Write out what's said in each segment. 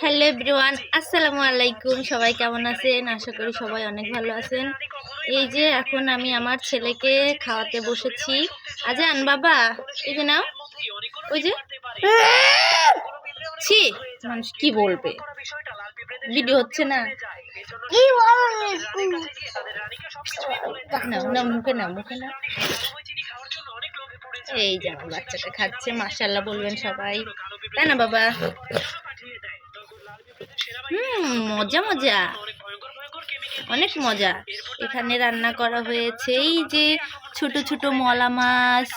Hello everyone, আসসালামু আলাইকুম। সবাই কেমন আছেন? আশা করি সবাই অনেক ভালো আছেন। এই যে এখন আমি আমার ছেলেকে খাওয়াতে বসেছি। আজান বাবা, এই যে নাও। ওই যে ছি, মানুষ কি বলবে, ভিডিও হচ্ছে না। নাও নাও, মুখে নাও, মুখে নাও। এই যে আমার বাচ্চাটা খাচ্ছে, মাশাআল্লাহ বলবেন সবাই, তাই না বাবা? মজা মজা, অনেক মজা। এখানে রান্না করা হয়েছে এই যে ছোট ছোট মলা মাছ,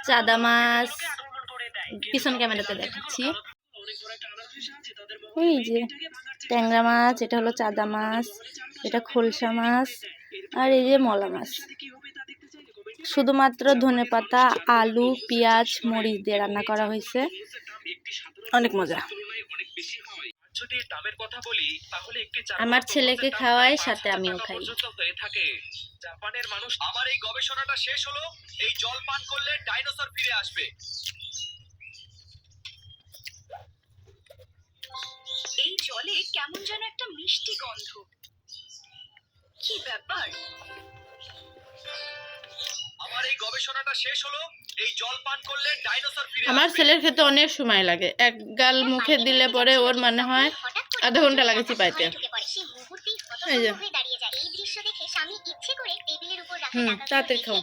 চাদা মাছ, পিছন ক্যামেরাতে দেখাচ্ছি। এই যে ট্যাংরা মাছ, এটা হলো চাদা মাছ, এটা খোলসা মাছ, আর এই যে মলা মাছ। শুধুমাত্র ধনেপাতা, আলু, পেঁয়াজ, মরিচ দিয়ে রান্না করা হয়েছে, অনেক মজা। আমার ছেলেকে খাওয়াই, সাথে আমিও খাই। জাপানের মানুষ। আমার এই গবেষণাটা শেষ হলো, এই জল পান করলে ডাইনোসর ফিরে আসবে। এই জলে কেমন যেন একটা মিষ্টি গন্ধ, কি ব্যাপার? আমার এই গবেষণাটা শেষ হলো, এই জল পান করলে ডাইনোসর ফিরে আসবে। আমার ছেলের খেতে অনেক সময় লাগে, এক গাল মুখে দিলে পরে ওর মানে হয় আধা ঘন্টা লাগে চিপাইতে। এই যে তাড়াতাড়ি খাও।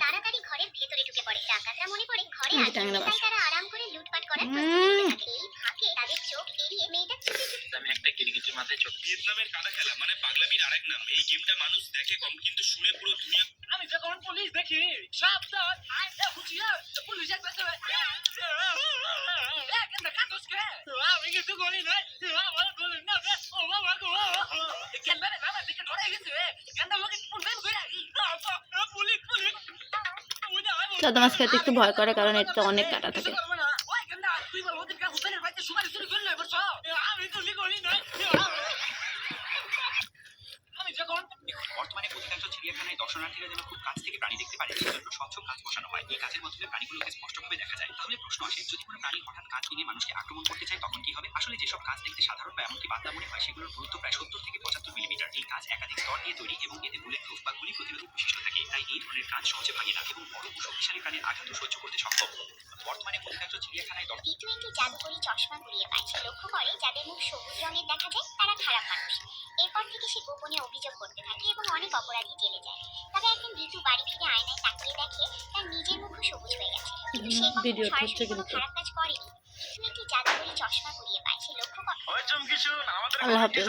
আমি একটা গিরগিটির মাথায় ছোট। ভিয়েতনামের কাদা খেলা মানে পাগলামির আরেক নাম। এই গেমটা মানুষ দেখে কম, কিন্তু শুনে পুরো দুনিয়া। আমি যখন পুলিশ দেখি, সাবধান, আইটা হুঁশিয়া, পুলিশ একবারে কেন কাটছকে? আমি কিছু করি নাই, আমার বলেন না, ও বাবা গো, কেন রে বাবা দিকে ধরে গেছে, কেন লোকে পুলিশ কইরা, পুলিশ পুলিশ। চাদা মাছ খেতে একটু ভয় করে, কারণ এতে অনেক কাটা থাকে। বর্তমানে অধিকাংশ চিড়িয়াখানায় দর্শনার্থীরা যেন খুব কাছ থেকে প্রাণী দেখতে পারে, সেজন্য স্বচ্ছ কাঁচ বসানো হয়। এই কাঁচের মাধ্যমে প্রাণীগুলোকে স্পষ্টভাবে দেখা যায়। তাহলে প্রশ্ন আসে, যদি কোনো প্রাণী হঠাৎ কাঁচ ভেঙে মানুষকে আক্রমণ করতে চায়, তখন কি হবে? আসলে যেসব কাঁচ দেখতে সাধারণ বা এমনকি পাতলা মনে হয়, সেগুলোর দূরত্ব প্রায় 70 থেকে 75 মিলিমিটার। এই কাঁচ একাধিক স্তর দিয়ে তৈরি এবং এতে বুলেট প্রুফ বা গুলি প্রতিরোধক বৈশিষ্ট্য থাকে। তাই এই ধরনের কাঁচ সহজে ভাঙে না এবং বড় ও শক্তিশালী প্রাণীর আঘাতও সহ্য করতে সক্ষম। বর্তমানে অধিকাংশ চিড়িয়াখানায় দ্বিতীয়টি জাদুকরি চশমা ঘুরিয়ে পায়। সে লক্ষ্য করে যাদের মুখ সবুজ রঙের দেখা যায় তারা খারাপ মানুষ। এরপর থেকে সে গোপনে অভিযোগ করতে থাকে এবং অনেক অপরাধী জেলে যায়। তবে একদিন ঋতু বাড়ি ফিরে আয়নায় তাকিয়ে দেখে তার নিজের মুখ সবুজ হয়ে গেছে, কিন্তু সে কখনো সরাসরি কোনো খারাপ কাজ করেনি। দ্বিতীয়টি জাদুকরি চশমা ঘুরিয়ে পায়। সে লক্ষ্য করে। আল্লাহ হাফেজ।